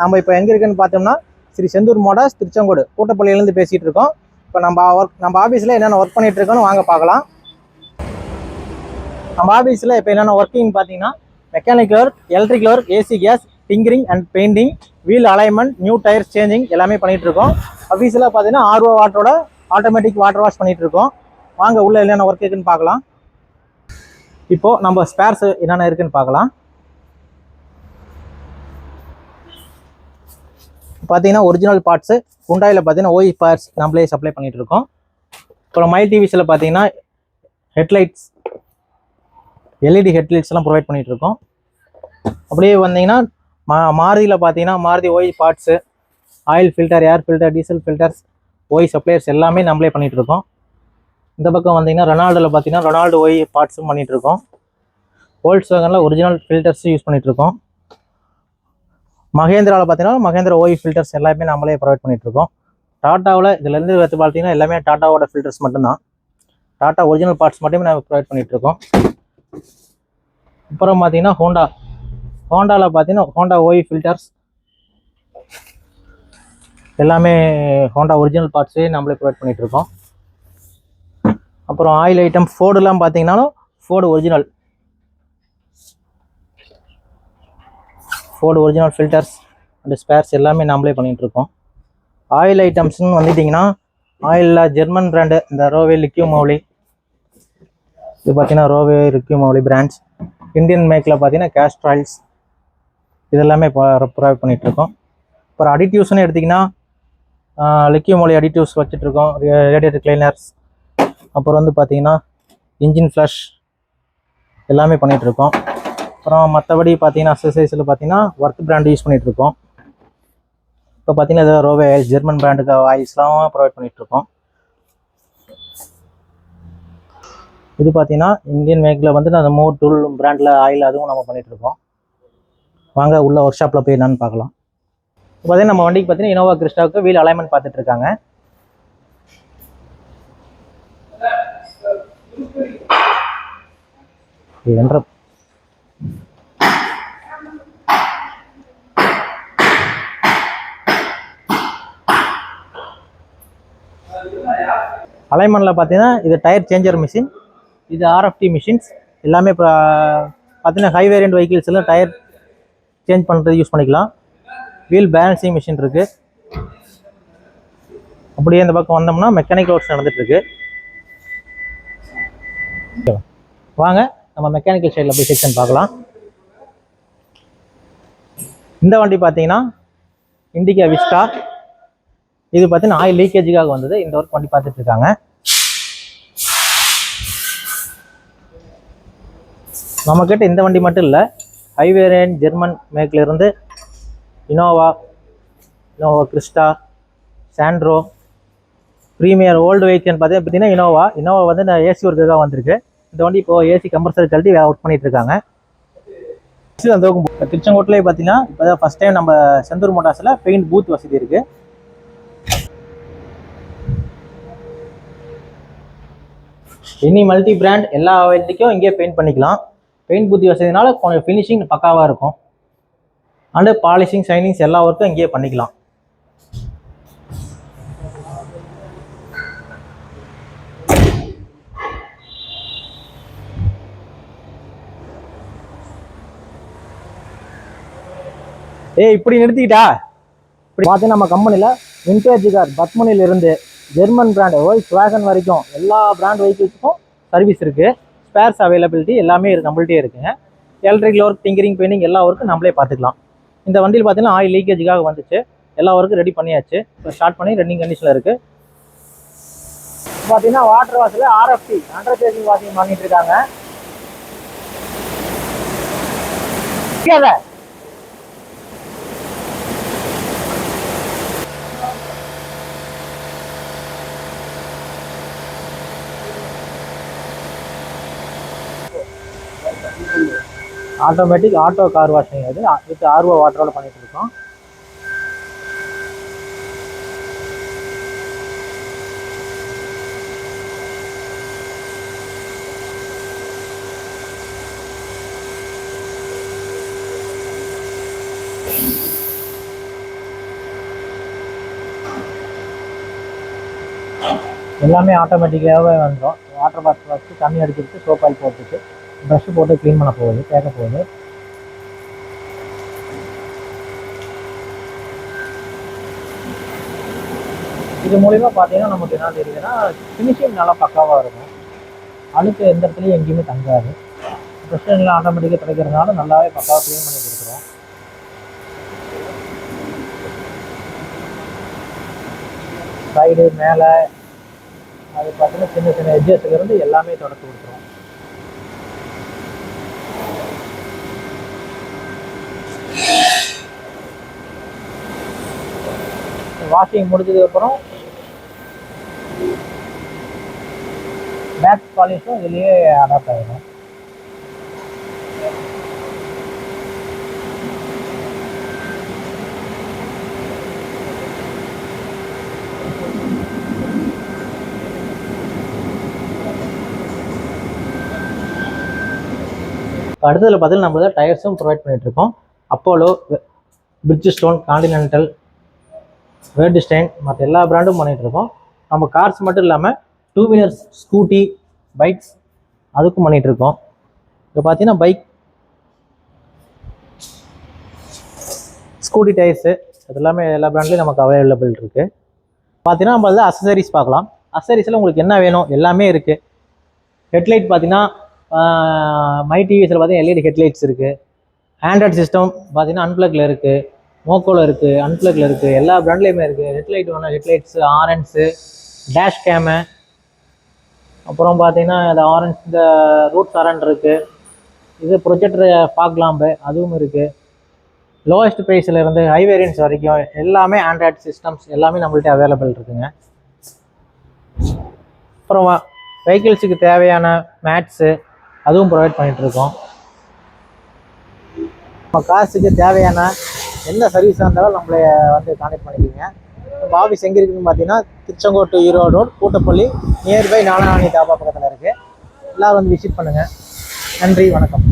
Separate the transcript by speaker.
Speaker 1: நம்ம இப்போ எங்கே இருக்குன்னு பார்த்தோம்னா ஸ்ரீ செந்தூர் மோட்டார்ஸ் திருச்செங்கோடு கூட்டப்பள்ளியிலேருந்து பேசிகிட்டு இருக்கோம். இப்போ நம்ம ஆஃபீஸில் என்னென்ன ஒர்க் பண்ணிகிட்டு இருக்கோன்னு வாங்க பார்க்கலாம். நம்ம ஆஃபீஸில் இப்போ என்னென்ன ஒர்க்கிங் பார்த்தீங்கன்னா mechanical work, electrical work, AC gas, tinkering and painting, wheel alignment, new tyres changing எல்லாமே பண்ணிகிட்டு இருக்கோம். ஆஃபீஸில் பார்த்தீங்கன்னா ஆர்ஓ வாட்டரோட ஆட்டோமேட்டிக் வாட்டர் வாஷ் பண்ணிகிட்டு இருக்கோம். வாங்க உள்ள என்னென்ன ஒர்க் இருக்குன்னு பார்க்கலாம். இப்போது நம்ம ஸ்பேர்ஸ் என்னென்ன இருக்குன்னு பார்க்கலாம். பார்த்தீங்கன்னா ஒரிஜினல் பார்ட்ஸு ஹுண்டாயில் பார்த்தீங்கன்னா ஓய் பார்ட்ஸ் நம்மளே சப்ளை பண்ணிகிட்டு இருக்கோம். அப்புறம் மை டிவிஸில் பார்த்தீங்கன்னா ஹெட்லைட்ஸ், எல்இடி ஹெட்லைட்ஸ்லாம் ப்ரொவைட் பண்ணிகிட்டு இருக்கோம். அப்படியே வந்தீங்கன்னா மாருதியில் பார்த்தீங்கன்னா மாருதி ஓய் parts, oil filter, air filter, diesel filters, ஓய் சப்ளையர்ஸ் எல்லாமே நம்மளே பண்ணிகிட்டு இருக்கோம். இந்த பக்கம் வந்தீங்கன்னா ரெனால்டில் பார்த்தீங்கன்னா ரெனால்டு ஓய் பார்ட்ஸும் பண்ணிகிட்டு இருக்கோம். வோல்க்ஸ்வேகனில் ஒரிஜினல் ஃபில்டர்ஸும் யூஸ் பண்ணிகிட்டு இருக்கோம். மகேந்திராவில் பார்த்தீங்கன்னா மகேந்திரா ஓய் ஃபில்டர்ஸ் எல்லாமே நம்மளே ப்ரொவைட் பண்ணிகிட்ருக்கோம். டாட்டாவில் இதுலேருந்து வந்து பார்த்தீங்கன்னா எல்லாமே டாட்டாவோட ஃபில்டர்ஸ் மட்டும்தான். டாட்டா ஒரிஜினல் பார்ட்ஸ் மட்டுமே நம்ம ப்ரொவைட் பண்ணிகிட்ருக்கோம். அப்புறம் பார்த்தீங்கன்னா ஹோண்டாவில் பார்த்தீங்கன்னா ஹோண்டா ஓய் ஃபில்டர்ஸ் எல்லாமே ஹோண்டா ஒரிஜினல் பார்ட்ஸே நம்மளே ப்ரொவைட் பண்ணிகிட்ருக்கோம். அப்புறம் ஆயில் ஐட்டம் ஃபோர்டுலாம் பார்த்தீங்கன்னாலும் Ford original filters and spares எல்லாமே நம்மளே பண்ணிகிட்ருக்கோம். ஆயில் ஐட்டம்ஸ்னு வந்துட்டிங்கன்னா ஆயிலில் ஜெர்மன் பிராண்டு இந்த ரோவே லிக்யூ மௌலி, இது பார்த்தீங்கன்னா ரோவே லிக்யூ மௌலி பிராண்ட்ஸ். இந்தியன் மேக்கில் பார்த்தீங்கன்னா கேஸ்ட்ர் ஆயில்ஸ் இதெல்லாமே ப்ரொவைட் பண்ணிகிட்ருக்கோம். அப்புறம் அடிட்டிவ்ஸ்னு எடுத்திங்கன்னா லிக்யூ மௌலி அடிட்டிவ்ஸ் வச்சுட்ருக்கோம், ரேடியேட்டர் கிளீனர்ஸ், அப்புறம் வந்து பார்த்தீங்கன்னா இன்ஜின் ஃப்ளஷ் எல்லாமே பண்ணிகிட்ருக்கோம். அப்புறம் மற்றபடி பார்த்தீங்கன்னா அக்சசரிஸில் பார்த்தீங்கன்னா ஒர்க் பிராண்டு யூஸ் பண்ணிகிட்ருக்கோம். இப்போ பார்த்தீங்கன்னா இது ரோவே ஆயில் ஜெர்மன் பிராண்டுக்கு ஆயில்ஸ்லாம் ப்ரொவைட் பண்ணிகிட்ருக்கோம். இது பார்த்தீங்கன்னா இந்தியன் மேக்கில் வந்து அந்த மோர் டூல் பிராண்டில் ஆயில் அதுவும் நம்ம பண்ணிகிட்ருக்கோம். வாங்க உள்ள ஒர்க் ஷாப்பில் போய் என்னன்னு பார்க்கலாம். இப்போ பார்த்தீங்கன்னா நம்ம வண்டிக்கு பார்த்தீங்கன்னா இனோவா கிறிஸ்டாவுக்கு வீல் அலைன்மெண்ட் பார்த்துட்ருக்காங்க. என்ற அலைன்மெண்ட்டில் பார்த்தீங்கன்னா இது டயர் சேஞ்சர் மிஷின், இது ஆர்எஃப்டி மிஷின்ஸ் எல்லாமே இப்போ பார்த்தீங்கன்னா ஹை வேரியண்ட் வெஹிக்கிள்ஸில் டயர் சேஞ்ச் பண்ணுறது யூஸ் பண்ணிக்கலாம். வீல் பேலன்சிங் மிஷின் இருக்குது. அப்படியே இந்த பக்கம் வந்தோம்னா மெக்கானிக்கல் ஒர்க்ஸ் நடந்துகிட்ருக்கு. வாங்க நம்ம மெக்கானிக்கல் சைடில் போய் செக்ஷன் பார்க்கலாம். இந்த வண்டி பார்த்தீங்கன்னா இண்டிகா விஸ்டா, இது பார்த்தீங்கன்னா ஆயில் லீக்கேஜுக்காக வந்தது. இந்த ஒர்க் வண்டி பார்த்துட்டு இருக்காங்க. நம்மக்கிட்ட இந்த வண்டி மட்டும் இல்லை, ஹை வேரியன்ட் ஜெர்மன் மேக்லேருந்து Innova Crysta, Santro, Premier old vehicle பார்த்தீங்கன்னா இனோவா வந்து இந்த ஏசி ஒர்க்குக்காக வந்திருக்கு. இந்த வண்டி இப்போது ஏசி கம்பல்சரி கழட்டி ஒர்க் பண்ணிட்டு இருக்காங்க. அந்த திருச்செங்கோட்டிலே பார்த்தீங்கன்னா இப்போ தான் ஃபஸ்ட் டைம் நம்ம செந்தூர் மோட்டார்ஸில் பெயிண்ட் பூத் வசதி இருக்குது. எனி மல்டி பிராண்ட் எல்லா வண்டிக்கும் இங்கே பெயிண்ட் பண்ணிக்கலாம். பெயிண்ட் பூத்தி வசதினால கொஞ்சம் ஃபினிஷிங் பக்காவாக இருக்கும். அண்டு பாலிஷிங், ஷைனிங்ஸ் எல்லா ஒர்க்கும் இங்கேயே பண்ணிக்கலாம். இப்படி நிறுத்திக்கிட்டா இப்படி பார்த்தீங்கன்னா நம்ம கம்பெனியில் விண்டேஜ் கார் பத்மனிலிருந்து ஜெர்மன் பிராண்ட் வோல்க்ஸ்வேகன் வரைக்கும் எல்லா பிராண்ட் வெஹிக்கிள்ஸுக்கும் சர்வீஸ் இருக்குது. ஸ்பேர்ஸ் அவைலபிலிட்டி எல்லாமே நம்மள்ட்டே இருக்குங்க. எலக்ட்ரிக்கல் ஒர்க், டிங்கரிங், பெயிண்டிங் எல்லா ஒர்க்கும் நம்மளே பார்த்துக்கலாம். இந்த வண்டியில் பார்த்தீங்கன்னா ஆயில் லீக்கேஜுக்காக வந்துச்சு, எல்லா ஒர்க்கும் ரெடி பண்ணியாச்சு. இப்போ ஸ்டார்ட் பண்ணி ரன்னிங் கண்டிஷனில் இருக்குது. பார்த்தீங்கன்னா வாட்டர் வாஷில் ஆர்எஃப்டி அண்டர் பேசிங் வாஷிங் பண்ணிட்டு இருக்காங்க. ஆட்டோமேட்டிக் ஆட்டோ கார் வாஷிங் அது வித் ஆர்ஓ வாட்டரோட பண்ணிட்டு இருக்கோம். எல்லாமே ஆட்டோமேட்டிக்காகவே வந்துடும். வாட்டர் பாக்ஸ் வச்சு தண்ணி அடிச்சுட்டு சோப் ஆயில் போட்டுட்டு ப்ரஷ் போட்டு க்ளீன் பண்ண போகுது, கேட்க போகுது. இது மூலிமா பார்த்தீங்கன்னா நமக்கு என்ன தெரியுதுன்னா ஃபினிஷிங் நல்லா பக்காவாக இருக்கும். அழுக்கு எந்த இடத்துலையும் எங்கேயுமே தங்காது. ப்ரெஷ்ஷெல்லாம் ஆட்டோமேட்டிக்காக துடைக்கிறதுனால நல்லாவே பக்காவாக க்ளீன் பண்ணி கொடுத்துரும். சைடு மேலே அது பார்த்தீங்கன்னா சின்ன சின்ன எட்ஜஸ்லேருந்து எல்லாமே தொடச்சி கொடுத்துரும். வாஷிங் முடிஞ்சதுக்கப்புறம் பேக் பாலிஷும் இதுலேயே அடாப்ட் ஆகிடும். அடுத்ததில் பார்த்தீங்கன்னா நம்ம தான் டயர்ஸும் ப்ரொவைட் பண்ணிகிட்ருக்கோம். அப்போலோ, பிரிட்ஜஸ்டோன், கான்டினென்டல், வேர்ல்டுஸ்டைன் மற்ற எல்லா பிராண்டும் பண்ணிகிட்ருக்கோம். நம்ம கார்ஸ் மட்டும் இல்லாமல் 2 வீலர்ஸ், ஸ்கூட்டி, பைக்ஸ் அதுக்கும் பண்ணிகிட்ருக்கோம். இப்போ பார்த்தீங்கன்னா பைக், ஸ்கூட்டி டயர்ஸு அது எல்லாமே எல்லா பிராண்ட்லேயும் நமக்கு அவைலபிள் இருக்குது. பார்த்தீங்கன்னா நம்ம அதில் அசசரிஸ் பார்க்கலாம். அசசரிஸில் உங்களுக்கு என்ன வேணும் எல்லாமே இருக்குது. ஹெட்லைட் பார்த்தீங்கன்னா மை டிவிஸில் பார்த்தீங்கன்னா எல்இடி ஹெட்லைட்ஸ் இருக்குது. ஆண்ட்ராய்ட் சிஸ்டம் பார்த்தீங்கன்னா அன்பிளக்கில் இருக்குது, மோக்கோவில் இருக்குது, அன்பிளக்கில் இருக்குது, எல்லா பிராண்ட்லேயுமே இருக்குது. ஹெட்லைட் வேணும், ஹெட்லைட்ஸு, ஆரன்ஸு, டேஷ் கேமு, அப்புறம் பார்த்தீங்கன்னா இந்த ஆரன்ஸ், இந்த ரூட் சரண்ட் இருக்குது. இது ப்ரொஜெக்டர் ஃபாக் லாம்பு அதுவும் இருக்குது. லோவஸ்ட் ப்ரைஸில் இருந்து ஹை வேரியன்ஸ் வரைக்கும் எல்லாமே ஆண்ட்ராய்ட் சிஸ்டம்ஸ் எல்லாமே நம்மள்ட்ட அவைலபிள் இருக்குங்க. அப்புறம் வெஹிக்கிள்ஸுக்கு தேவையான மேட்ஸு அதுவும் ப்ரொவைட் பண்ணிகிட்ருக்கோம். நம்ம காசுக்கு தேவையான என்ன சர்வீஸாக இருந்தாலும் நம்மளை வந்து கான்டெக்ட் பண்ணிக்கிங்க. நம்ம ஆஃபீஸ் எங்கே இருக்குதுன்னு பார்த்தீங்கன்னா Tiruchengode to Erode road, Koottappalli, nearby Nalani dhaba பக்கத்தில் இருக்குது. எல்லோரும் வந்து விசிட் பண்ணுங்கள். நன்றி, வணக்கம்.